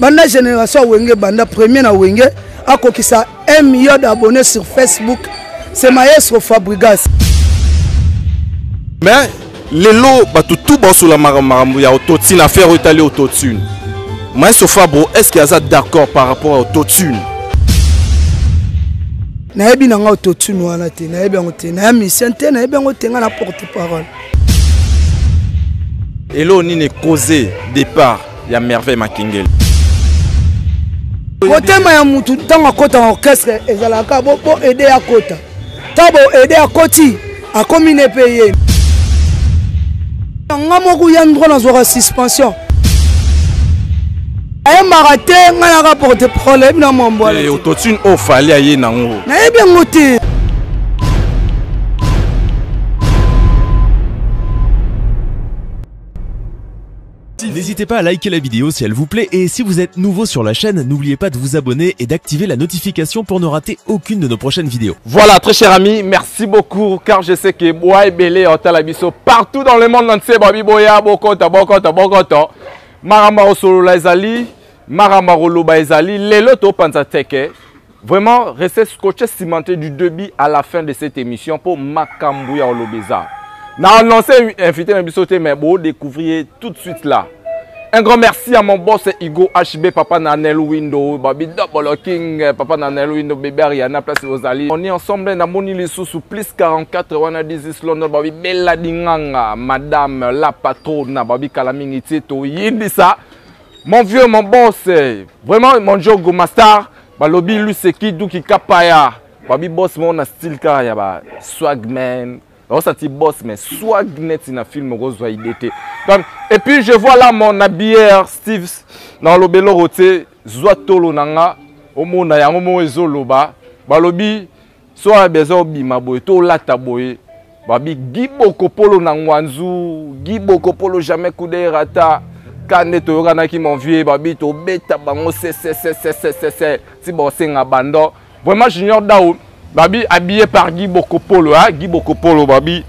banda génération Wenge banda premier na Wenge akokisa 1 million d'abonnés sur Facebook. C'est Maestro Fabregas. Mais les lots tout bon sur la maramou ya autotune affaire étalée autotune. Maestro Fabro, est-ce qu'il y a d'accord par rapport à autotune? Naebi nanga autotune wana te, naebi ngote, na mission te, naebi ngote nga na porte-parole. Et là on est causé départ ya merveille Makingel. Motema ya mutu tanga kota orchestre ezalaka bo aider à kota. Tabo aider à koti a commune payé. Nga moku ya ndro na zora suspension. Ay maraté nga na porte parole na mambo. Et autotune o fallait aye nango. Na ebi ngote. N'hésitez pas à liker la vidéo si elle vous plaît et si vous êtes nouveau sur la chaîne, n'oubliez pas de vous abonner et d'activer la notification pour ne rater aucune de nos prochaines vidéos. Voilà, très chers amis, merci beaucoup car je sais que Boy Belé Otalabiso partout dans le monde entier, Babi Boya, Bokota, Maramaro Solo Laizali, Maramaro Loba Ezali, Leloto Panzateke. Vraiment, restez scotché cimenté du début à la fin de cette émission pour Makambouya Olobeza. N'a annoncé invité à Bissoté, mais vous découvrir tout de suite là. Un grand merci à mon boss Igo HB, Papa Nanel Window, Babi Double King, Papa Nanel Window, Bébé Rihanna, Place Rosalie. On est ensemble dans Moni Lissou sous plus 44, Wana 10 London, Babi Bella Dinganga, Madame la patronne, Babi Kalaming Tito, Yindisa. Mon vieux, mon boss, vraiment mon jogo master, Balobi Luseki, Duki Kapaya, Babi boss, mon style Kaya, Swagman. On senti boss mais soit net in un film rose idée. Donc et puis je vois là mon habilleur Steve dans le belo roté Zwatolo nanga au mona yango mo ezoloba balobi soit bezo bima boy to lata boy babi giboko polo nangwanzu giboko polo jamais coudé rata kane to yokana ki mon vieux babi to beta bango si bon senga bando vraiment junior dao. Babi habillé par Guy Bokopolo, hein? Guy Bokopolo, Babi.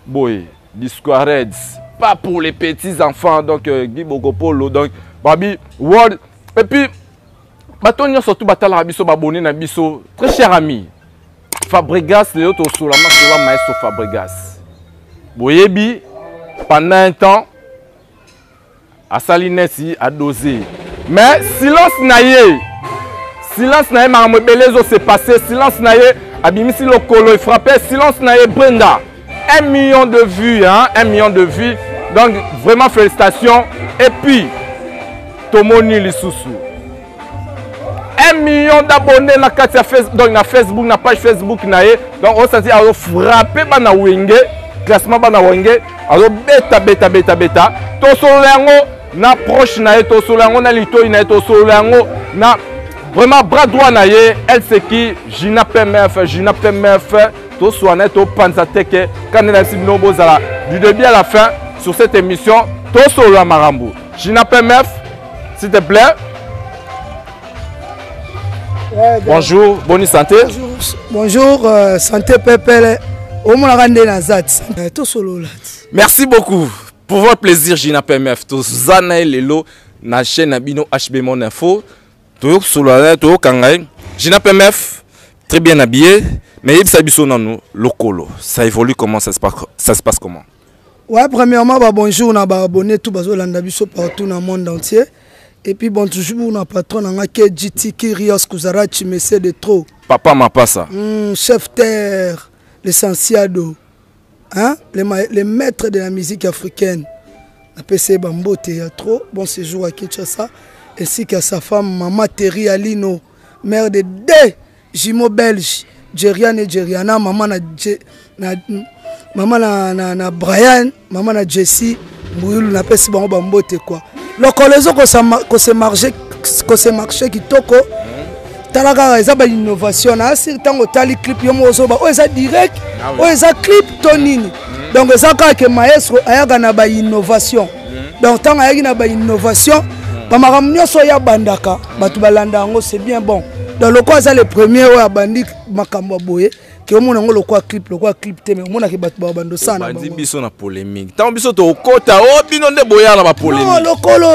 Boy, Disco Reds. Pas pour les petits enfants, donc Guy Bokopolo, donc Babi, World. Et puis, Batonio surtout Batala Abiso Baboni Nabiso. Très cher ami, Fabregas, les autres sur la main, Maestro Fabregas. Boyebi, pendant un temps, à Salinesi, à dosé. Mais silence naïe. Silence naïe, Maramou Belezo s'est passé. Silence naïe, Abimisi Lokolo, il frappait. Silence naïe, Brenda. 1 million de vues, hein, 1 million de vues. Donc, vraiment, félicitations. Et puis, Tomoni Lissousou. 1 million d'abonnés dans Facebook, na page Facebook naïe. Donc, on s'est dit, alors, frapper, bana wenge. Classement, bana wenge. Alors, beta. Tosolango, na proche naïe, tosolango, na lito, naïe, tosolango, na. Vraiment, bras droit naïe, elle c'est qui Gina PMF, tout soit net au Panzateke, Kanela Sibino Bozala. Du début à la fin, sur cette émission, tout solo à Marambou. Gina PMF, s'il te plaît. Ouais, bonjour, bonne santé. Bonjour, santé Pépé. Au moins, tout solo là. Merci beaucoup pour votre plaisir, Gina PMF. Tout Zanaï Lelo, na chaîne Abino HB Mon Info. Tout solo tout Kangaï. Gina PMF, très bien habillé. Mais il s'habille dans nous, locolo. Ça évolue comment, ça se passe comment? Ouais, premièrement, bah, bonjour, on a abonné tout partout dans le monde entier. Et puis bon, toujours on a patron, on a KGT, Kyrios, Kuzarachi, Messé de trop. Papa m'a pas ça. Chef terre, l'essentiado, hein? Les maîtres de la musique africaine. La PC Bambo Théâtre, bon séjour à Kinshasa, ainsi qu'à sa femme, Maman Terry Alino, mère de deux jumeaux belges. Jerian et Jeriana, maman na Brian, maman na Jessie, Mouyulu na pesi bango bambote quoi. Lokolozo ko se marché kitoko. Talaka eza ba innovation na sir tango tali clip yo mozo ba o eza direct, o eza clip tonini. Donc eza ka ke maestro ayaga na ba innovation. Donc tango ayagi na ba innovation, ba makamnyo so ya bandaka, batu balanda ngo c'est bien bon. Dans le cas, c'est le premier où a bandit Makambo Boye, ke omona ngo lokwa clip te mais omona ke bato ba bando sana bandi biso na polémique tant biso to kota o bino nde boya na ba polémique non lokolo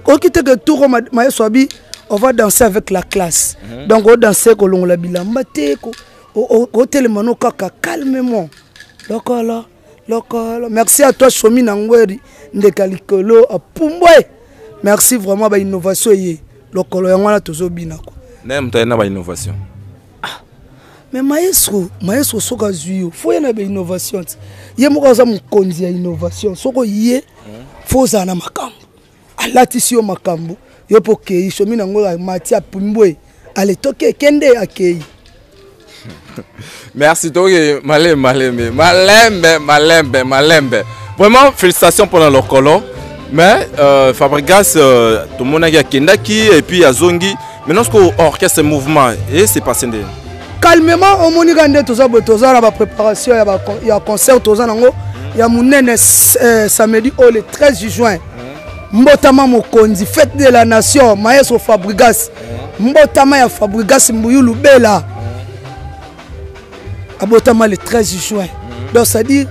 okite ke tour maestro abi on va danser avec la classe donc on danser ko longola bilamba te ko o telemano kaka calmement lokolo merci à toi Chomi Nangweri ndekalikolo apumbwe merci vraiment ba innovation yé lokolo yango na tozobina ko nem ta na ba innovation mais maestro soka zuyo faut y na ba innovation ye moko za mukonzi ya innovation soko yé faut za na makambo alatisi yo makambo yo poke Chomi Nangweri mati apumbwe ale toke kende akei. Merci Toge, malembe. Vraiment, félicitations pour le colo. Mais Fabregas, tout le monde a Kendaki et puis à Zongi. Maintenant, ce qu'on orchestre ce mouvement, et c'est passé. Calmement, on m'a dit que la préparation, il y a un concert, il y a mon samedi le 13 juin. Mbotama Mokonzi, fête de la nation, maestro Fabregas. Mbotama ya Fabregas Mbuyulu Bela. Abotama le 13 juin. Donc ça dit,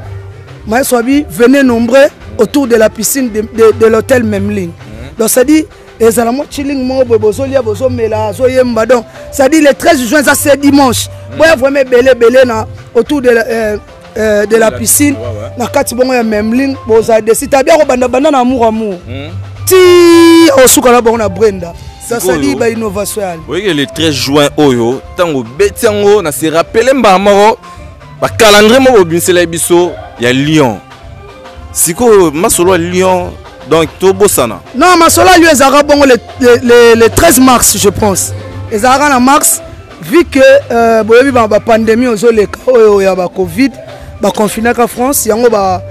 maestro Abi, venez nombreux autour de la piscine de l'hôtel Memling. Donc ça dit, les Allemands chilling mo bozolia bozomela zoyemba. Donc ça dit le 13 juin, ça c'est dimanche. Boya vraiment belé na autour de la piscine. Na kati bongo ya Memling, boza décide bien ko banda na amour. Ti osuka la bongo na Brenda. Ça ça dit ba innovation. Oui, le 13 juin oyo, tango betiango na se rappeler mbamoro ba calendrier mo binsela biso ya Lyon. Siko masolo Lyon donc to bosana. Non, masolo lui ezara bongo le 13 mars je pense. Ezara na mars vu que boyebi ba pandémie ozoleka oyo ya ba Covid, ba confiné ka France, yango ba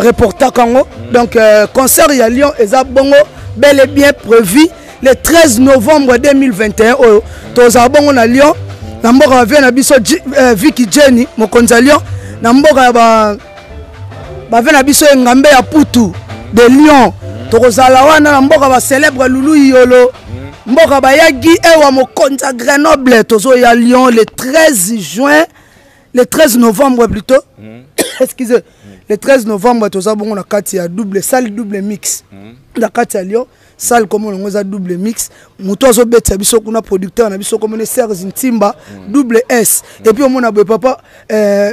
reporter kango. Donc concert ya Lyon ezara bongo bel et bien prévu le 13 novembre 2021 au Tozabongo na Lyon na mboka vient na biso Vicky Jenny mokonza Lyon na mboka ba vient na biso ngambe ya Putu de Lyon tokozala wana na mboka ba célèbre Lulu Yolo mboka ba yagi ewa mokonza Grenoble tozo ya Lyon le 13 novembre plutôt excusez le 13 novembre tozabongo na kati ya salle double mix na kati ya Lyon salle comme on a double mix mutozo beta biso kuna producteur na biso comme Serge Ntimba double S et puis on a papa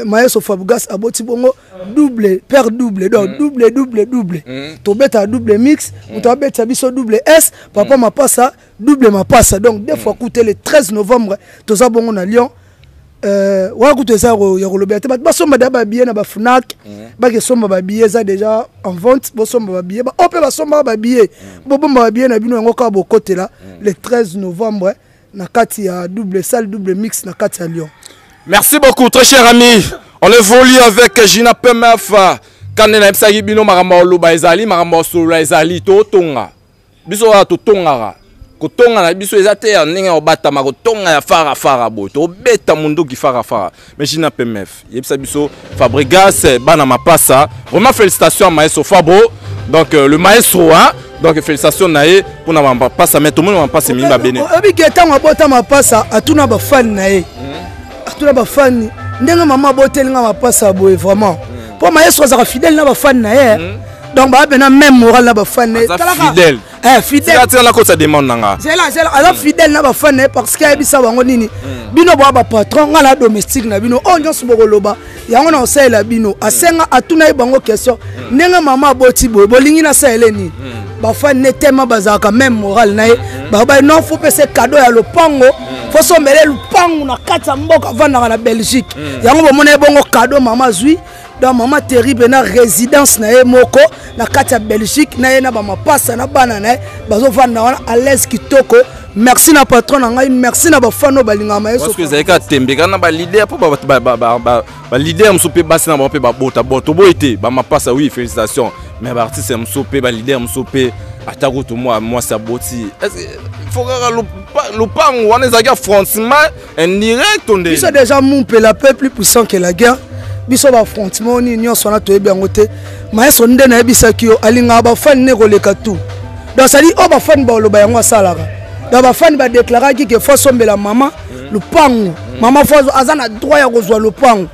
maestro Fabregas aboti bongo double paire double donc double to beta double mix muto beta biso double S papa ma passa double ma passa donc deux fois coûté le 13 novembre toza bongo na Lyon wa kutu ça ya kolobete ba somba da ba billet na ba Fnac ba ke somba ba billet ça déjà en vente bo somba ba billet ba opé ba somba ba billet bo bomba ba billet na bino ngo ka bo côté là le 13 novembre na kati ya double salle double mix na kati ya Lyon. Merci beaucoup très cher ami. On évolue avec Gina PMF quand na psaki bino maramba loba ezali maramba solo ezali to tonga biso wa to tonga kotonga na biso ezate ya ndenge obata makotonga ya fara bo to beta mundo ki fara mais Gina PMF yebisa biso Fabregas bana mapasa vraiment félicitations à maestro Fabo donc le maestro hein donc félicitations nae pour na mapasa mais tout le monde mapasa mimba bene obi ketango abota mapasa atuna ba fan nae atuna ba fan ndenge mama botelinga mapasa boye vraiment pour maestro za fidèle na ba fan nae donc ba bena même moral na ba fan nae fidèle fidèle c'est la cause demande nanga c'est là alors fidèle na ba fan parce que ebisa bango nini bino ba patron ngala domestique na bino onyo subokoloba yango na osela bino asenga atuna bango question ndenge mama boti boy bolingi na sele ni ba fan ne tema bazaka même moral na ba non faut passer cadeau ya lopango faut sombele lopango na kata mboka vanda na Belgique yango bomona bongo cadeau mama zui dans maman terrible na résidence na moko na kati ya Belgique na na ba mapasa na bana na bazo vanda wana à l'aise kitoko. Merci na patron na ngai merci na ba fano balinga ma yeso parce que zeka tembeka na ba leader pour ba leader msope basi na ba pe ba bota boto boite ba mapasa oui félicitations mais ba artiste msope ba leader msope atako to moi ça boti est-ce il faut que le pango wana zaka franchement indirect on dit déjà mon peuple plus puissant que la guerre biso ba affrontement ni nyonso na toyebi yango te maestro ndena yebisa kio alinga ba fan ne koleka tout donc ça dit o ba fan ba loba yango salaka donc bafani badéclaraki ke fo sombela mama lupango mama fo aza na droit ya kozwa lupango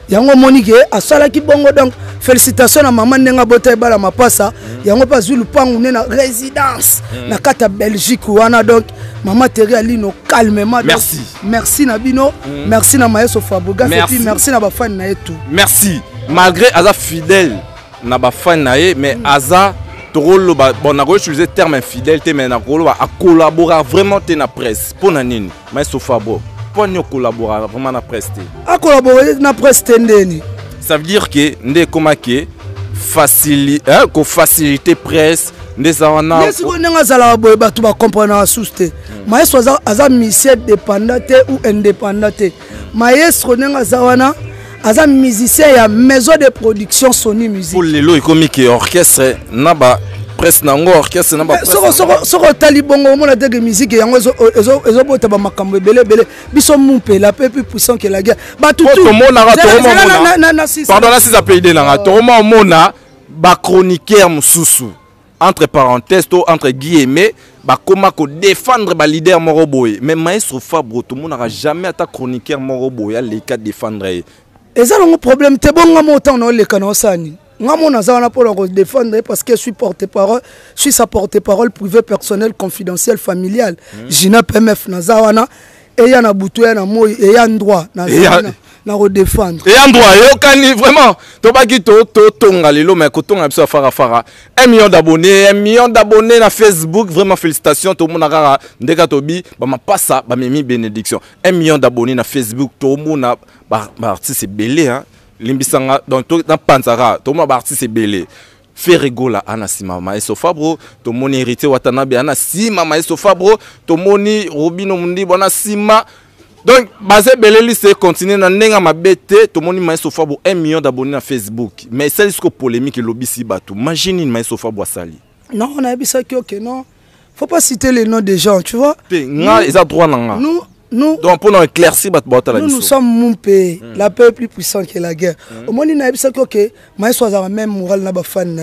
yango moni ke asalaki bongo donc félicitations na mama ndenga bota ebala mapasa yango pa zulu pangu ne na résidence na kata Belgique wana donc mama Terry Alino calmement merci merci na bino merci na Maestro Fabregas et puis merci na ba fan na etu merci malgré aza fidèle na ba fan na ye mais aza tolo ba bon na utiliser terme infidélité mais na kolo a collaborer vraiment te na presse pour na nini Maestro Fabregas pour nous collaborer vraiment na presse a collaborer na presse ndeni. Ça veut dire que ndé comment que faciliter presse des ana mais si on nga zala boy batu ba comprendre na souste Maestro aza musicien dépendant ou indépendant Maestro nga zawana aza musicien ya maison de production Sony Music pour lelo ikomique orchestre na ba presse nango orchestre na ba presse soko tali bongo mona de musique yango ezo bota ba makambo belé biso mumpe la peu plus puissant que la guerre ba tout mona pardon là si ça peut aider là to mona ba chroniqueur mususu entre parenthèses entre guillemets ba koma ko défendre ba leader moko boy mais Maestro Fabregas tout monde n'aura jamais atta chroniqueur moko boy ya les cas défendre eza un problème te bonga montant na le kana osani ngamo na za na pour le défendre parce que je suis porte-parole je suis sa porte-parole privé personnel confidentiel familial jina PMF na za wana et ya na butu ya na moyi et ya droit na na redéfendre et en droit yo kani vraiment to baki to tonga lelo mais ko tonga biso fara 1 million d'abonnés na Facebook vraiment félicitations tout monde rara ndeka tobi ba mapasa ba memi bénédiction 1 million d'abonnés na Facebook tout monde ba artiste belé hein limbisanga donc dans panzara tout monde ba artiste belé Ferregola anasima Maestro Fabregas to moni hérité Watanabe anasima Maestro Fabregas to moni Robino Mundi bona sima. Donc basé beleli c'est continuer na ndenga mabete to moni Maestro Fabregas 1 million d'abonnés na Facebook mais c'est jusqu'au polémique lobby si batou imagine Maestro Fabregas sali non on a dit ça que OK non faut pas citer les noms des gens tu vois nga ils ont droit nanga nous donc pour nous éclaircir nous sommes mon pays la paix est plus puissante que la guerre au moins il a dit ça que OK Maestro a même moral na ba fan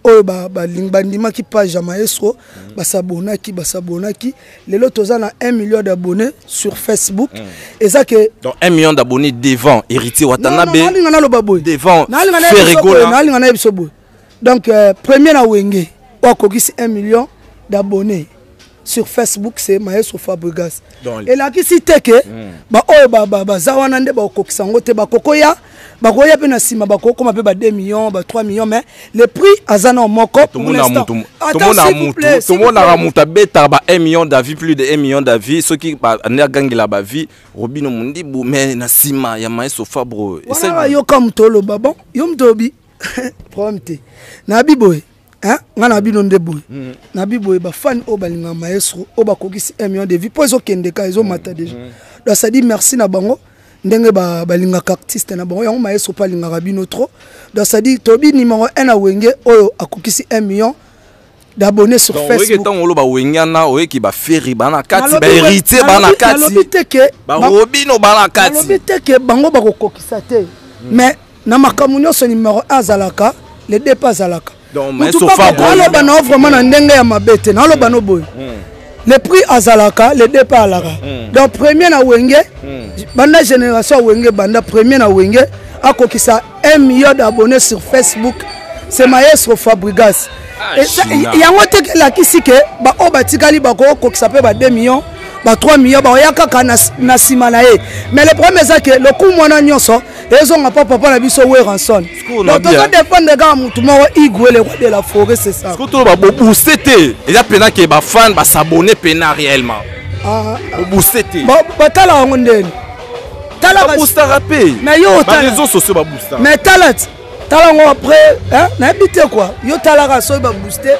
oyo ba lingbandima qui page Maestro ba sabonaki les lotos na 1 million d'abonnés sur Facebook et ça que donc 1 million d'abonnés devant héritier Watanabe devant Ferregola donc premier na wenge wa kokisi 1 million d'abonnés sur Facebook c'est Maestro Fabregas et là qui cite que ba oyo ba zawana nde ba kokisango te ba kokoya pe na sima ba kokoma pe ba 2 millions ba 3 millions mais le prix azana moko tout le monde a muta beta ba 1 million d'avis plus de 1 million d'avis ceux qui ba na gangela ba vie Robino Mundi mais na sima ya Maestro Fabregas et yo comme tolo babon yo mtobi problème te na biboy hein ngana bino ndeboy na biboy ba fan o balinga Maestro o ba kokisi 1 million de vues po zo kende ka zo mata déjà donc ça dit merci na bango ndenge balinga artiste na bango yango Maestro pa linga bino trop donc ça dit tobi numéro 1 na wenge oyo akokisi 1 million d'abonnés sur Facebook donc wenge ba wengana oyo ki ba feri bana kati ba héritier bana kati ba Robino bana kati lobi te ke bango ba kokisa te mais na makamunyo so numéro 1 zalaka les deux pas zalaka donc Maestro Fabregas bana vraiment na ndenge ya mabete na lo bano boy le prix azalaka le deux pas alaka donc premier na wenge banda génération wenge banda premier na wenge akokisa 1 million d'abonnés sur Facebook c'est Maestro Fabregas et yango te ke la kisike ba o batikali ba ko kokisa pe ba 2 millions ba 3 millions ba yaka na sima na ye mais le problème c'est que le coup mona nyonso ils ont pas papa na biso we ranson donc to défendre ga mutu moko igwe le roi de la forêt c'est ça ko to ba booster te et ya pena ke ba fan ba s'abonner pena réellement booster te ba tala ngondeni tala ba booster rapé mais yo ba réseaux sociaux ba booster mais tala ngo après hein na habité quoi yo tala ka so ba booster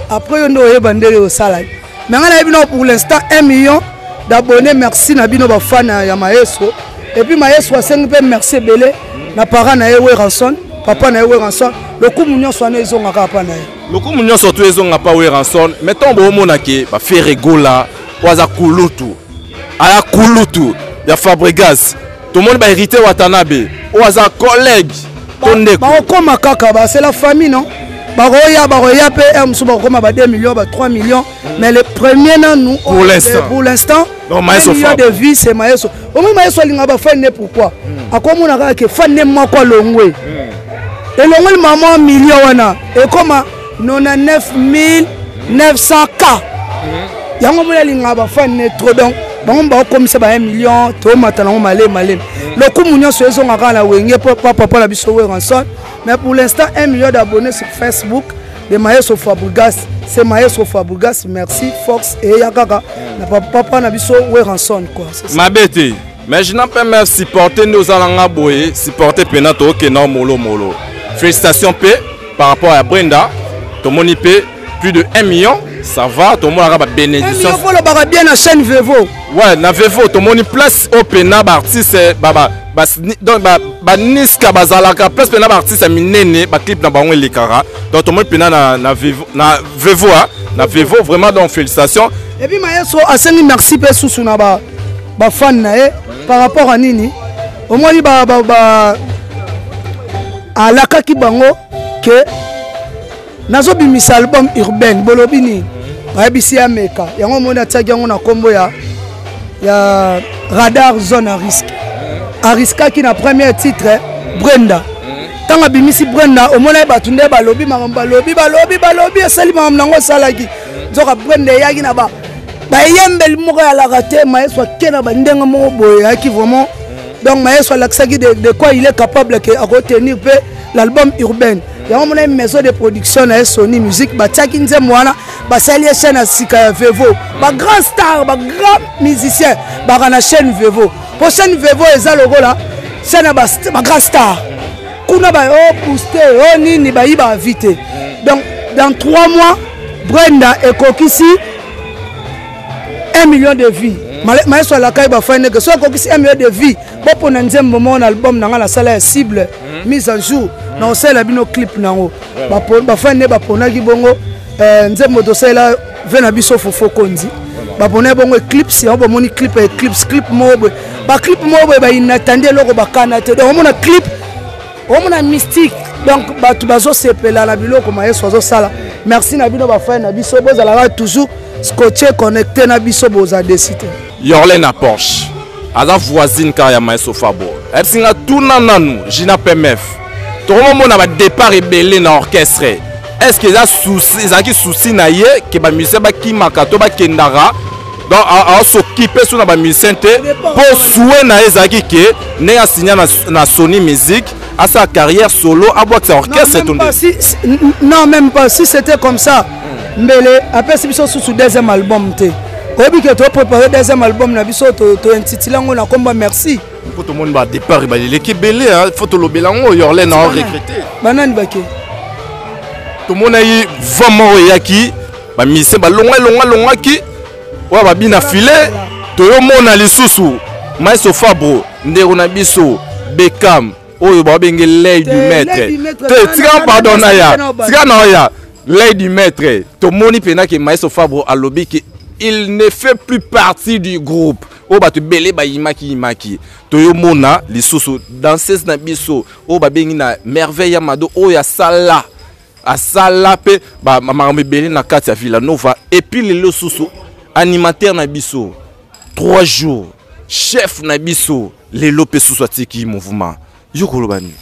après yo ndo yeba ndele au salade mais ngana bino pour l'instant 1 million d'abonnés merci na bino ba fan ya Maestro et puis Maestro a 5 merci belé na parent na ewe ranson papa na ewe ranson le coup munyo so na ezonga ka pa na le coup munyo so to ezonga pa we ranson mettons bo mona ke ba Ferregola waza kulutu aya kulutu ya Fabregas tout le monde ba hérité Watanabe waza collègue ba koma kaka ba c'est la famille non baroya pe musu bakoma ba 2 millions ba 3 millions mais le premier nan nous pour l'instant donc Maestro Fab de vie c'est Maestro au moins Maestro linga ba fan pourquoi akomona ka ke fan ne mako longwe et longwe maman million wana et comme 99 900 k yango mona linga ba fan ne trop donc bango ba comme ça ba 1 million to matana malé le coup munyo so ezo ngaka na wenge papa na biso we ranson mais pour l'instant 1 million d'abonnés sur Facebook de Maestro Fabregas c'est Maestro Fabregas merci Fox et yakaka na papa na biso we ranson quoi c'est ça mabete mais je n'en peux même supporter nos alanga boye supporter penato ke na molo félicitations P par rapport à Brenda to moni P plus de 1 million ça va tout le monde a ba bénédiction il faut le bien la chaîne Vevo ouais na Vevo tout le monde place au pena ba artiste baba donc ba niska bazalaka place pena ba artiste minene ba clip na bango lekara donc tout le monde pena na Vevo na Vevo vraiment donc félicitations et puis Maestro asengi merci pe susu na ba fan na par rapport à nini au moins ba alaka ki bango que nazo bimisa album urbain bolobini bayebisi ya meka yango moni atiaki yango na kombo ya radar zone à risque ariskaki na premier titre Brenda tanga bimisi Brenda omona bato nde balobi makambo balobi esali makambo nango esalaki nzoka Brenda eyaki na bayembeli moko ya laka te Maestro akena bandenge moko boye yaki vraiment donc Maestro alakisaki de quoi il est capable à retenir l'album urbain. Il y a une maison de production à Sony Music, Batiaki Nzemwana, Basali chaîne à Sika Vevo, ba grand star, ba grand musicien, ba na chaîne Vevo. Pour chaîne Vevo eza logo là, chaîne ba grand star. Kuna ba booster, nini ba iba vite. Donc dans 3 mois, Brenda et Kokisi 1 million de vies. Maestro la kai ba fane que soit Kokisi 1 million de vies. Bon pour Nzembo mon album dans la salle cible mise en jour. Non c'est la bino clip nango ba fane ba ponaki bongo Nzembo to c'est la vena biso fofo konzi ba poné bongo clips ya ba moni clip mobo ba clip mobo ba inatendé loko ba kanate donc on a clip on a mystique donc ba tu bazo sepela la biloko Maestro zo sala merci na bino ba fane na biso bozala toujours scotché connecté na biso boza décider Yorlen à Porsche aza voisine car ya Maestro Fabo epsinga tuna nanu jina PMF tout le monde a départ rebelle dans l'orchestre. Est-ce qu'il y a des soucis que les musiciens qui makato ba kendara donc à s'occuper sur les musiciens pour souhaiter na ezaki que ne a signé na Sony Music à sa carrière solo à boire sa orchestre non même pas si c'était comme ça mbele après c'est biso sous deuxième album té obi que tu préparer deuxième album na biso to intitulé ngo na komba merci. Tout le monde va départ, l'équipe belé, il faut te le bélango, Yorlen a recruté. Banane Baké. Tout le monde a eu vraiment yaki, ba mise ba longa ki, wa ba bina filé, to yo mona li susu, Maestro Fabro, ndero na biso, Beckham, oyo ba benge l'œil du maître. Tika pardon na ya, tika na ya, l'œil du maître. To moni pena que Maestro Fabro a lobby que il ne fait plus partie du groupe. O ba tu belé ba imaki toyo mona lisusu danseuse na biso o ba bengi na merveille amado o ya sala a sala pe ba makambe belé na kati ya Villanova et puis le susu animateur na biso 3 jours chef na biso le lope susu atiki mouvement yokolo bani.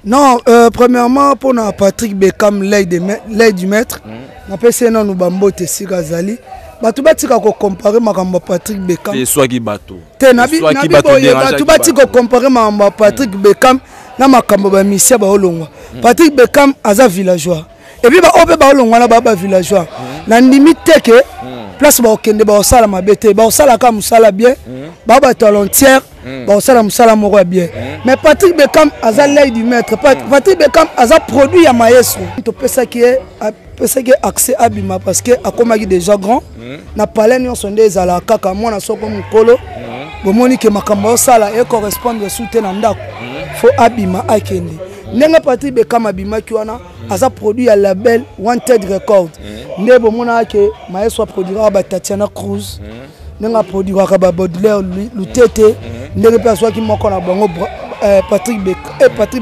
Non, premièrement pour na Patrick Beckham l'œil du maître na pese na nous bambote sikazali batu batika ko comparer makambo Patrick Beckham et soit qui bateau te nabi batu batika ko comparer makambo Patrick Beckham na makambo ba misia ba olongwa Patrick Beckham aza villageois et puis ba ope ba olongwa na ba villageois na limite que place ba okende ba osala mabete ba osala ka musala bien ba talentière ba osala musala moko bien mais Patrick Beckham aza l'œil du maître Patrick Beckham aza produit ya Maestro to pesa qui est accès à Bima parce que akomaki déjà grand na palais nyon sonde ezala kaka mwana soko mukolo bomoni ke makambo sala e correspondre soutien na ndako fo abima akende nenga Patrick Beckham abima ki wana aza produit ya label Wanted Record nde bomona ke Maestro produira ba Tatiana Cruz nenga produira ba Baudelaire Lutete ndenge pe aswa ki moko na bango Patrick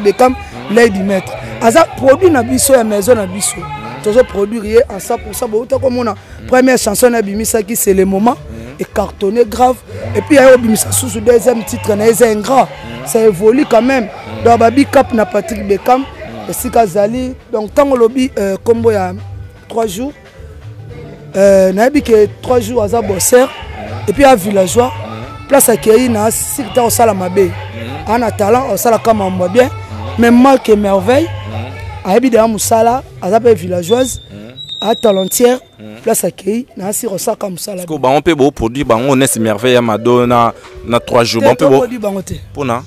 Beckham l'œil du maître aza produit na biso ya maison na biso toujours produire en 100% bauta comme on a première chanson na bimisa qui c'est le moment et cartonné grave et puis ayo bimisa sous deuxième titre na un gras ça évolue quand même dans babi cap na Patrick Beckham et Sika Zali donc tant lobby combo ya 3 jours na bi que 3 jours aza bosser et puis à villageois place accueilli na sita au sala mabe ana talent au sala comme moi bien mais mal que merveille ayebi de musala azape villageoise à talentière place accueilli na si rosaka musala ko ba on peut beau produit ba on est merveille ya madonna na 3 jours on peut beau pona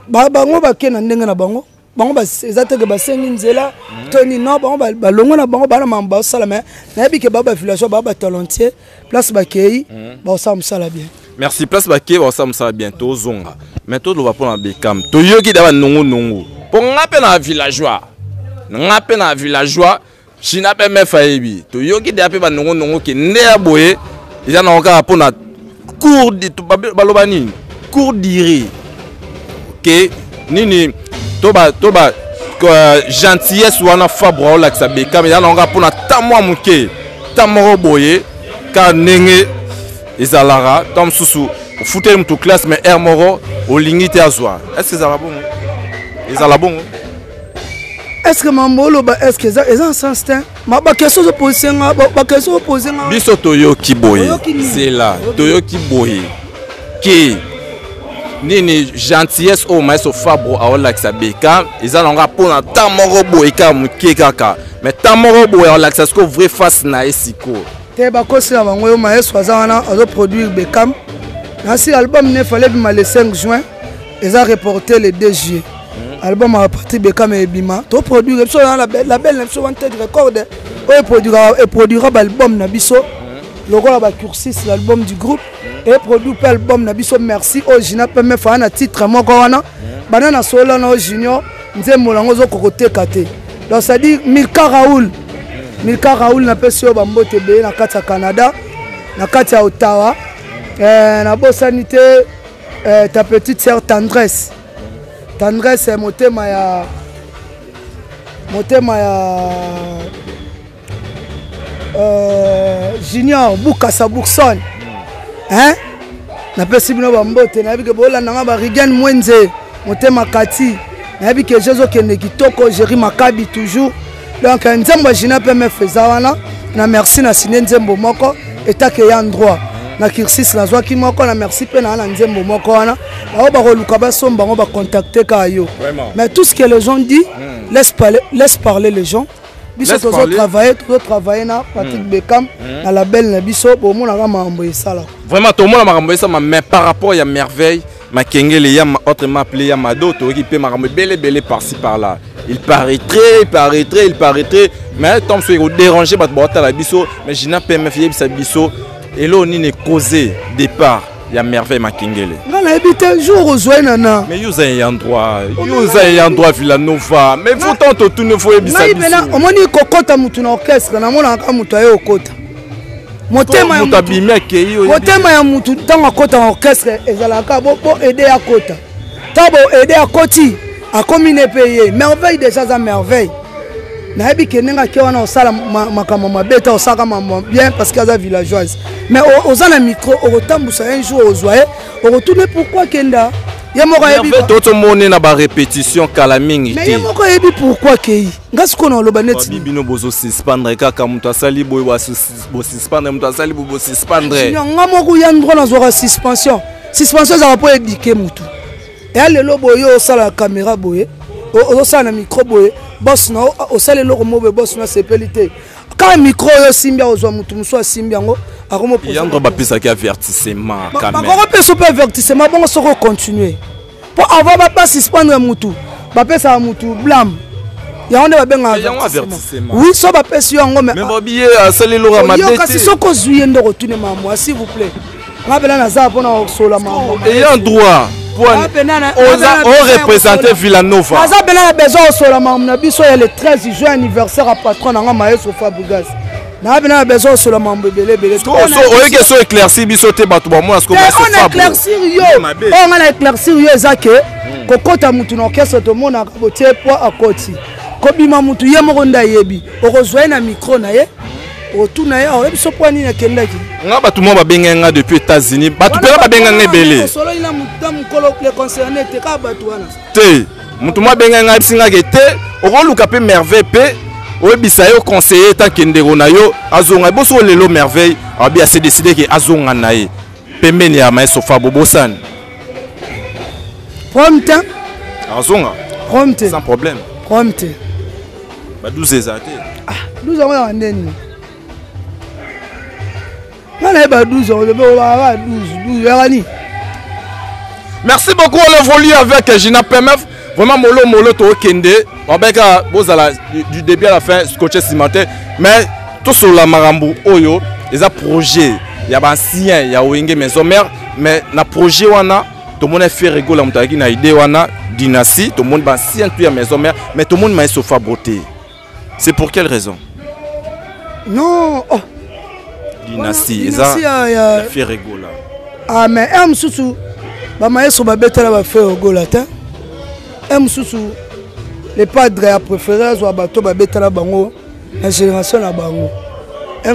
bango ba ke na ndenge na bango bango ba ezateke ba sengi nzela toni no bango ba longo na bango bana mamba sala mais nayebi ke ba villageois ba talentier place ba kei ba osala musala bien. Merci place ba kei ba osala musala bientôt zonga mais tout le va pour na Beckham to yoki da nongo pour ngape na villageois ngape na villageois china pe me fayebi to yoki de ape ba nongo ke ndeya boye eza na oka pour na cours de baloba nini cours d'iri que nini toba gentillesse wana fabro la sa Beckham eza na oka pour na tamwa muke tamoro boye ka nenge ezalara tam susu fouter mutu classe mais air moro au limite azwa est-ce que ça va bon ezala bon est-ce que mamolo ba est-ce que ça est en sens temps ma ba question poser nga ba question poser nga biso toyo kiboye c'est là toyo kiboye qui nini gentillesse au maestro Fabro a olaxa Beckham ezala nga pona tamoro boye ka muke kaka mais tamoro boye olaxa ce que vrai face na esiko te ba kosi na bango yo maestro azana azo produire Beckham na si album ne fallait bima le 5 juin eza reporté le 2 juillet album a parti Beckham et Bima to produire la belle na biso wanted record et produira l'album na biso logo ba cursus l'album du groupe et produit l'album na biso merci au Gina pe me fa na titre moko wana banana solo na junior nzembo lango zo kokote kate donc ça dit Milka Raoul na peso ba mbote be na kati ya Canada na kati ya Ottawa na bosanité ta petite sœur Tendresse c'est motema ya Junior Bukasa Bourson hein na pesi bino bambote na bike bola nanga ba Rigan Mwenze motema kati na bike jezo kende kitoko Jerry Makabi toujours donc nzembo jina pe me feza wana na merci na sine nzembo moko etake ya droit na kirsis na zwaki moko na merci pe na nzembo moko wana ba koluka ba somba ba contacter ka yo mais tout ce que les gens disent laisse parler les gens biso tozo travailler na Patrick Beckham na label na biso bo mona ka mambo esala vraiment to mona mambo esala mais par rapport ya merveille makengele ya autrement appelé ya madoto qui peut mambo belé par-ci par-là il paraîtrait mais tant que déranger ba bota la biso mais je n'ai pas me fier bisa biso et là on est causé départ il y a merveille makengele ngala ebite jour ozoe nana mais yuza y endroit Villanova mais vous tant tout ne faut ebisa biso na omoni kokota mutu na orchestre na mona ka mutu ayo okota motema ya mutu tango akota na orchestre ezalaka bo aider à kota tabo aider à koti a commune payé merveille déjà za merveille na yebi kenenga ke wana osala makambo mabeta osaka mambo bien parce que za villageoise mais osala micro otambusa un jour ozoye retourner pourquoi kenda yamoko yebi toto mone na ba répétition kala mingi mais yamoko yebi pourquoi kei ngasi kono loba net bibino bozo suspendre kaka mutu asali boy wa suspendre mutu asali bo suspendre ngamoko ya ndro na zora suspension za po éduquer mutu et lelo boyo osala caméra boye osala micro boye boss na osala loko mobe boss na sepelité quand micro yo simbia ozwa mutu muso asimbia ngo akomo poser yandro ba pesa ki avertissement quand même ba ko pesa pe avertissement bon soko continuer pour avoir pas suspendre mutu ba pesa mutu blâme ya onde ba benga avertissement oui so ba pesa yo ngo mais bobiye asali loko mabete yo kasi soko zuye ndo retourner maman s'il vous plaît ngabela na za pona sola maman ayant droit on représenter Villanova. On a besoin de la maman biso le 13 juin anniversaire à patron na maestro Fabregas. Na bena besoin de la maman belé. On est so éclairci biso te batu ba moi ce que maestro Fabregas. On éclaircir yo. On a éclaircir yo ezake kokota mutu na orchestre to mona botie poa akoti. kobima mutu ye moko nda yebi okozwa na micro na ye otuna ye oyebi so po nini akendaki nga bato mo babenga nga depuis États-Unis bato pela babenga nga ebele solo ina mutu mukolo le concerné te ka bato wana te mutu mo babenga nga bisinga ke te okoluka pe merveille pe oyebisa yo conseiller tant kendeko na yo azonga boso lelo merveille abi a se décider ke azonga na ye pembeni ya Maestro Fabo bosani prompte azonga prompte sans problème prompte ba 12 ezate 12 ans ya ndeni ngana ba 12 ans le ba 12 yani. Merci beaucoup on évolue avec Gina PMF vraiment molo to kende babeka bozala du début à la fin scotché cimenté mais tout sur la marambu oyo les projets ya ba ancien ya wenge maison mère mais na projet wana tout le monde fait rigoler mutaki na idée wana dynastie tout le monde ba ancien tout ya maison mère mais tout le monde Maestro Fabo beauté. C'est pour quelle raison? Non, oh. Dynastie ça fait rigoler. Ah mais susu ba Maestro ba betala ba fait rigoler ta. Susu les padres a préféré soit bateau ba betala bango la génération na bango.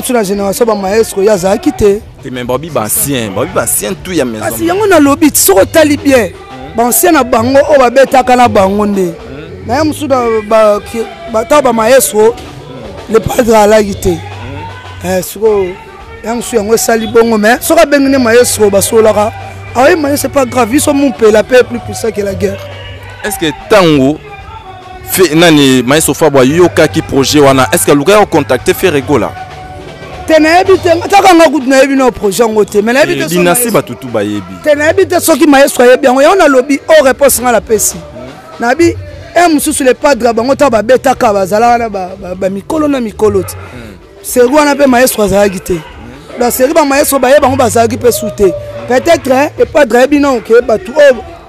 Sur la génération ba Maestro ya za quitté. Et même Bobby ancien tout ya maison. Parce yango na lobby so tali bien. Ba ancien na bango o ba betaka na bango nde. Na musu da ba ta ba Maestro les padres a la quitté. Siko yango sali bongo mais so ka bengine Maestro ba solaka. Ah oui mais c'est pas grave, ils sont mon pays, la paix est plus puissante que la guerre. Est-ce que tango fait nani Maestro Fabo yoka ki projet wana est-ce que luka contacter fait rigola tena ebite ataka ngaku na ebi no projet ngote mais na ebite dynastie batutu ba yebi tena ebite soki Maestro yebi yango ya na lobby au réponse nga la pesi na bi mususu le padre bango ta ba betaka bazala na ba mikolo na mikolo c'est wana pe Maestro azaki te la série ba Maestro ba yeba ngo bazaki pe souté peut-être le padre yebi non ke batu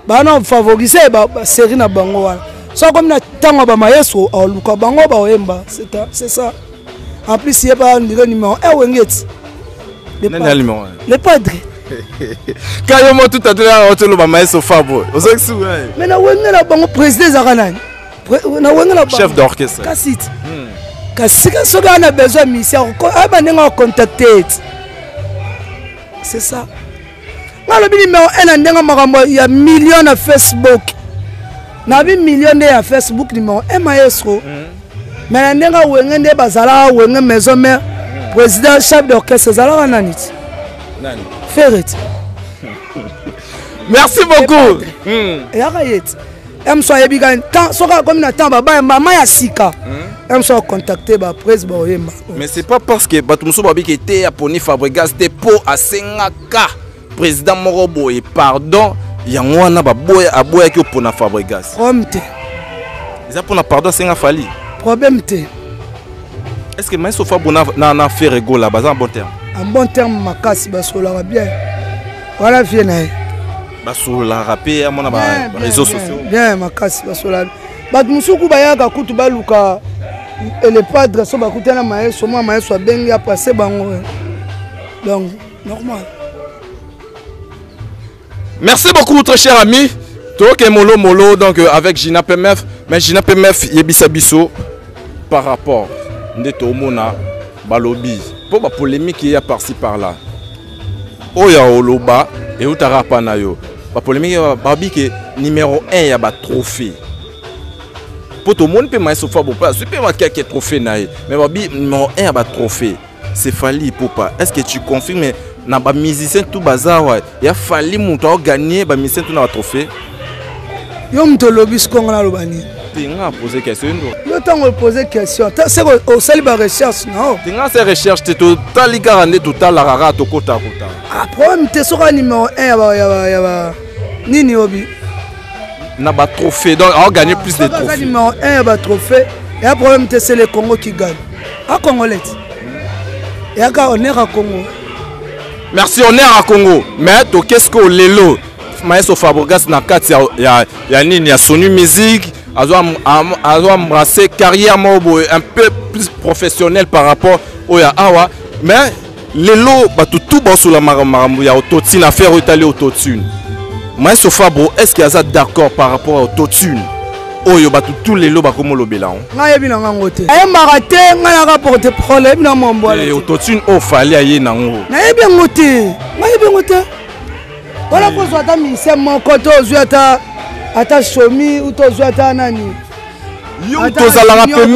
ba non favoriser ba série na bango wana so comme na tango ba Maestro au luka bango ba oyemba c'est ça. En plus, il n'y a pas un numéro 1 ou un guet. Le padre. Quand il y a tout à l'heure, on va Maestro Fabo. Mais na wenge la bango président Zaranan. Na wenge la chef d'orchestre. Kassit. Kasika soga on a besoin de mission. Abanenga contacter. C'est ça. Na le numéro 1 ndenga makambo il y a millions na Facebook. Na bi millionnaire à Facebook numéro 1 Maestro. Mais ndenga wenge bazala wenge maison mère président chef d'orchestre zala nanit nani Ferret. Merci beaucoup. Et arrête so yebiga tant soka comme na temps baba mama ya sika so contacter ba presse ba oyemba. Mais c'est pas parce que batumso babi qui était à Pony Fabregas te po a sengaka président Morobo et pardon yango wana ba boya aboya ki opona Fabregas omte ils pona pardon senga fali problème te. Est-ce que Maestro Fabo na fait rigolo là bas en bon terme? En bon terme makasi basola bien. Voilà viena. Basola rapé à mon réseaux sociaux. Bien makasi basola. Bat musuku bayaka kutu baluka et le padre so bakutana Maestro moi Maestro bengi a passé bango. Donc normal. Merci beaucoup notre cher ami. Toke molo donc avec Gina PMF mais Gina PMF yebisa biso par rapport ndeto mona balobi pour ba polémique ya par-ci par-là oya oloba et utarapa na yo ba polémique babi que numéro 1 ya ba trophée pour tout le monde peut Maestro Fabo pas super ma quelques trophées na mais babi numéro 1 ya ba trophée c'est Fally Ipupa. Est-ce que tu confirmes na ba musicien tout bazar wa ya Fally muto gagner ba musicien tout na ba trophée yo mto lobby skonga na lobani tinga poser question yo tango poser question c'est au sali ba recherche non tinga c'est recherche te total garande total la rara to kota ah problème te soka numéro 1 ya ba nini obi na ba trophée donc on gagner plus de trophées numéro 1 ya ba trophée et un problème te c'est le Congo qui gagne à Congolais et à honneur à Congo. Merci honneur à Congo mais to qu'est-ce que lelo Maestro Fabregas na kati ya nini ya Sony Music azo embrasser carrière mobo un peu plus professionnel par rapport au ya awa mais lelo batutu bosso la marambo ya autotune affaire itali autotune Maestro Fabo est-ce qu'il y a d'accord par rapport à autotune oyo batu tous les lots bakomo lobela on nga yebi na ngango te ayembaka te nga na rapporte problème na mombola te autotune o fali aye nango na yebi ngo te nga yebi ngo te wala kozwa ata mise moko to ozwi ata shomi ou to ozwi ata nani yo tozalaka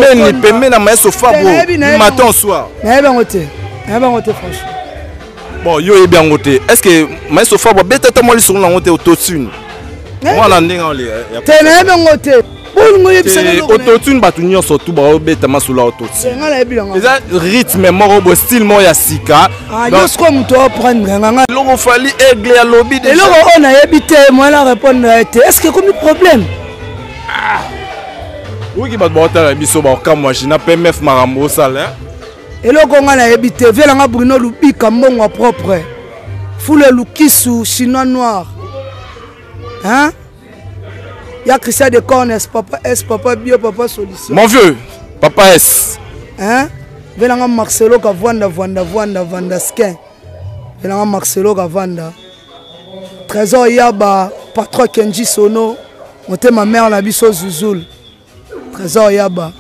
pembeni na maestro Fabo du matin au soir na yebi ngo te franchement bon yo yebi ngo te est-ce que maestro Fabo betata mo lisolo nango te autotune mwana ndenge on le te na yebi ngo te bongo yebisa autotune batu nyonso tu ba obeta masolo autotune nga na yebi ngo eza rythme moko bo style mo ya sika donc ce comme toi prendre nga loko fali aigle ya lobby de loko on a yebi te moi la répondre est-ce que comme problème oui qui va te biso ba kamwa jina PMF marambo sala eloko nga na yebi te vela nga Bruno Lubika mbongo propre foule lukisu chinois noir hein ya Christian de Cornes papa bio papa solution mon vieux papa S hein vela nga Marcelo ka vanda skin vela nga Marcelo ka vanda trésor yaba patron Kenji Sono monte ma mère na biso Zuzul trésor yaba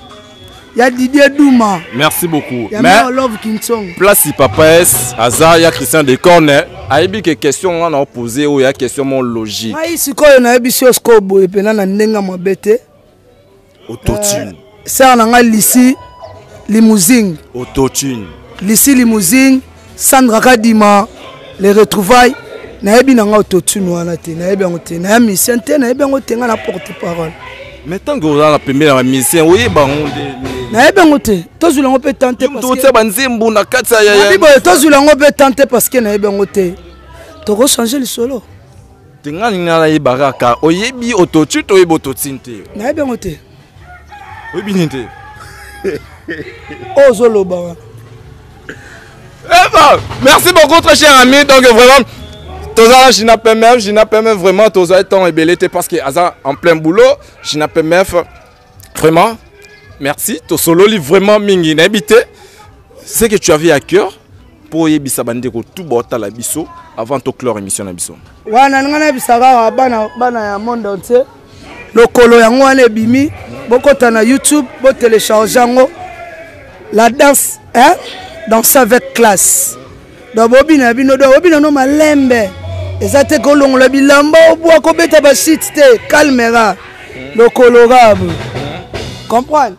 ya Didier Douma merci beaucoup mais love Kingsong place papa S Azar ya Christian de Corner ayebi que question on a posé ou ya question mon logique ai sikoyo na yebi sio skobo epena na ndenga mabete autotune ça na nga lisi limousine autotune lisi limousine Sandra Kadima les retrouvailles na yebi na nga autotune wana te na yebi ngo te na mission te na yebi ngo te nga na porte parole mais tant que vous avez la première mission oui ba na yebi ngo te tozula ngo pe tenter parce que banzembu na katsa ya bibo tozula ngo pe tenter parce que na yebi ngo te toko changer le solo tingani na yebaraka oyebi autotune to yebo autotune te na yebi ngo te oyebi nte ozoloba merci beaucoup très cher ami donc vraiment Toza Jina PMF vraiment Toza est en ébellité parce que Aza en plein boulot Jina PMF vraiment merci to solo li vraiment mingi n'habité c'est que tu avais à cœur pour yebisa bandeko tout bota la biso avant to clore émission na biso wana ngana bisaka bana ya monde entier lokolo yango wana ebimi bokota na YouTube bo télécharger yango la danse hein danse avec classe do bobina bino do bobina no malembe ezate kolongola bilamba obwa ko beta ba shit te calmera lokolo rabu comprendre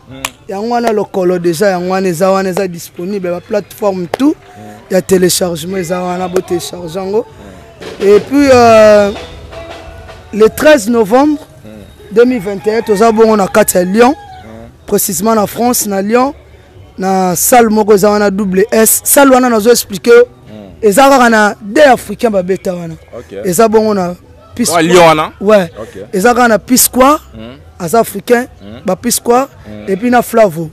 yango wana lokolo déjà yango wana eza disponible ba plateforme tout ya téléchargement eza wana bo télécharger yango et puis le 13 novembre 2021 toza bongo na kati ya Lyon précisément na France na Lyon na salle moko eza wana double S salle wana nazo expliquer eza kaka na deux africains babeta wana eza bongo na Pisquoire Lyon wana ouais eza kaka na Pisquoire as africain ba Pisquoire et puis na Flavo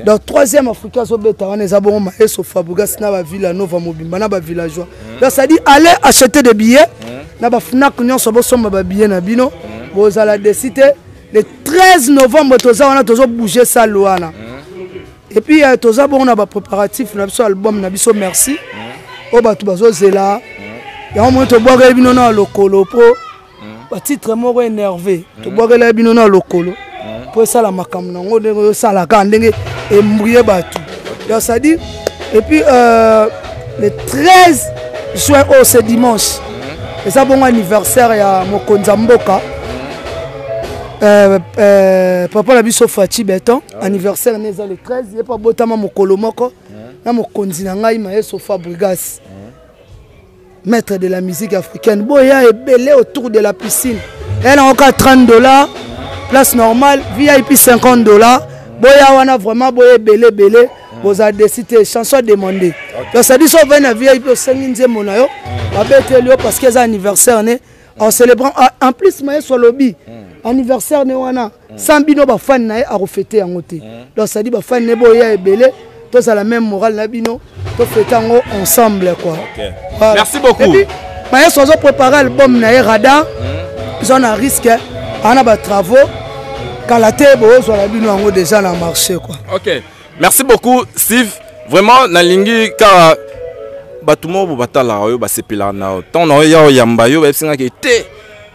donc troisième africain zo beta wana eza bongo Maeso Fabregas na ba Villanova Mobimba na ba villageois donc ça dit allez acheter des billets na ba Fnac nyonso bo somba ba billets na bino bozala décider le 13 novembre toza wana tozo bouger salle wana et puis toza bongo na ba préparatif na biso album na biso merci o batu bazo zela ya mo to boire bino na lokolo po ba titre moko énervé to boire bino na lokolo po ça la makam nango de ça la ka ndenge embrouiller batu donc ça dit et puis le 13 juin au ce dimanche et ça bon anniversaire ya Mokonza Mboka papa la biso Fati Beton anniversaire neza le 13 et pas botama mokolo moko na mokonzi na ngai Maeso Fabregas maître de la musique africaine boya ebele autour de la piscine elle a encore $30 place normale VIP $50 boya wana vraiment boya ebele vous a décidé chanson demandée donc ça dit so vena VIP au 5e mona yo babeteli yo parce que c'est anniversaire né en célébrant en plus Maeso lobby anniversaire ne wana sambino ba fan na a refêter yango te donc ça dit ba fan ne boya ebele tous à la même morale na bino to fêter yango ensemble quoi voilà. Merci beaucoup et puis Maeso zo préparer album na Radar ils ont un risque on a ba travaux kalate bo zo la bino yango déjà na marché quoi OK merci beaucoup Steve vraiment na lingi ka batumo bo batala yo ba sepela na ton no ya yamba yo ba singa ke te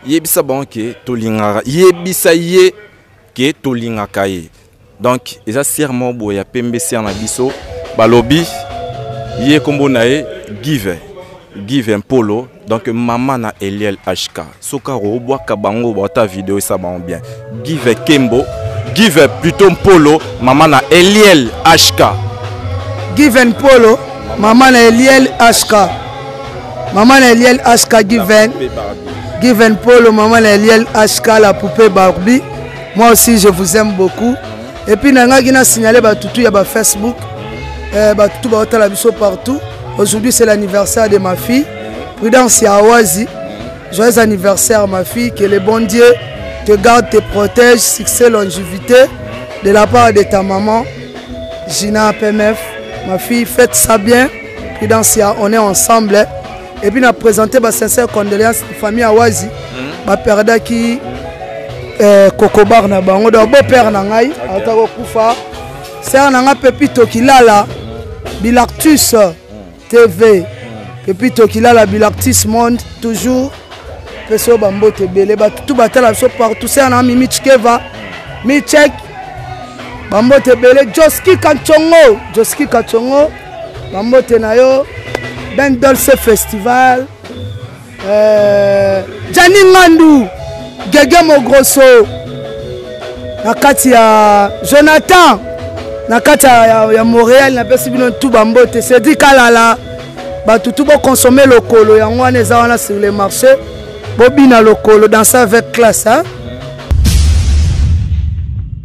yebisa bon ke to lingara yebisa ye ke tolingaka ye. Donc eza serment boya pembe ser na biso balobi ye kombo na ye Give Mpolo, donc maman na Eliel HK. Soka roboa kabango bota vidéo ça va bien. Give Kembo, Give plutôt Mpolo, maman na Eliel HK. Give Mpolo, maman na Eliel HK. Maman na Eliel HK Give Mpolo, maman na Eliel HK la poupée Barbie. Moi aussi je vous aime beaucoup. Et puis nanga gina signaler ba tutu ya ba Facebook. Ba tutu ba otala biso partout. Aujourd'hui, c'est l'anniversaire de ma fille. Prudence Yawazi. Joyeux anniversaire, ma fille. Que le bon Dieu te garde, te protège, succès, longévité. De la part de ta maman, Gina PMF. Ma fille, faites ça bien. Prudence Yawazi, on est ensemble. Et puis, on a présenté ma sincère condoléances à la famille Yawazi. Ma père qui Kokobar na bango. Donc, beau père Nangai, Atako Koufa. C'est un pépito qui l'a là. Bilactus TV. Pépito qui l'a la Bilactus Monde. Toujours. Peso Bambo Tebele. Tout batala partout. C'est un ami Michkeva. Michek. Bambo Tebele. Joski Kachongo. Bambo Tenayo. Ben Dolce Festival. Gianni Ngandou. Gege Mogrosso. Nakati ya Jonathan. Nakati ya Montréal. Napesi bino tout Bambo Te. C'est dit Kalala. Tout bon consommer le colo. Yango wana eza wana sur les marchés. Bobina le colo. Dans ça avec classe. Hein?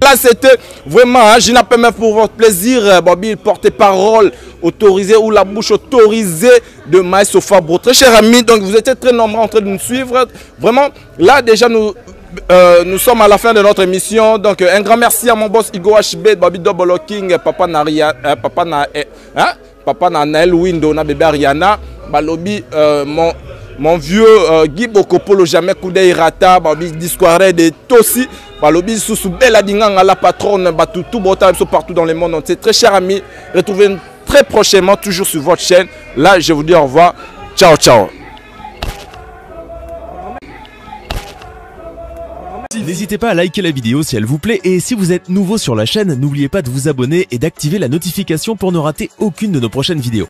Là, c'était vraiment, je n'appelle même pour votre plaisir, Bobby, porte-parole autorisé ou la bouche autorisée de Maïs Fabro. Très chers amis, donc vous étiez très nombreux en train de nous suivre. Vraiment, là déjà, nous sommes à la fin de notre émission. Donc, un grand merci à mon boss Igo HB, Bobby Double King, Papa Nael Windo, na bébé Ariana, Balobi, mon vieux Guy Bokopolo, jamais coudé irata, Bobby Discoiré de Tossi. Balobi sous belle dinganga la patronne tout botam partout dans le monde entier. Très chers amis, retrouvez-nous très prochainement toujours sur votre chaîne. Là, je vous dis au revoir. Ciao, ciao. N'hésitez pas à liker la vidéo si elle vous plaît et si vous êtes nouveau sur la chaîne, n'oubliez pas de vous abonner et d'activer la notification pour ne rater aucune de nos prochaines vidéos.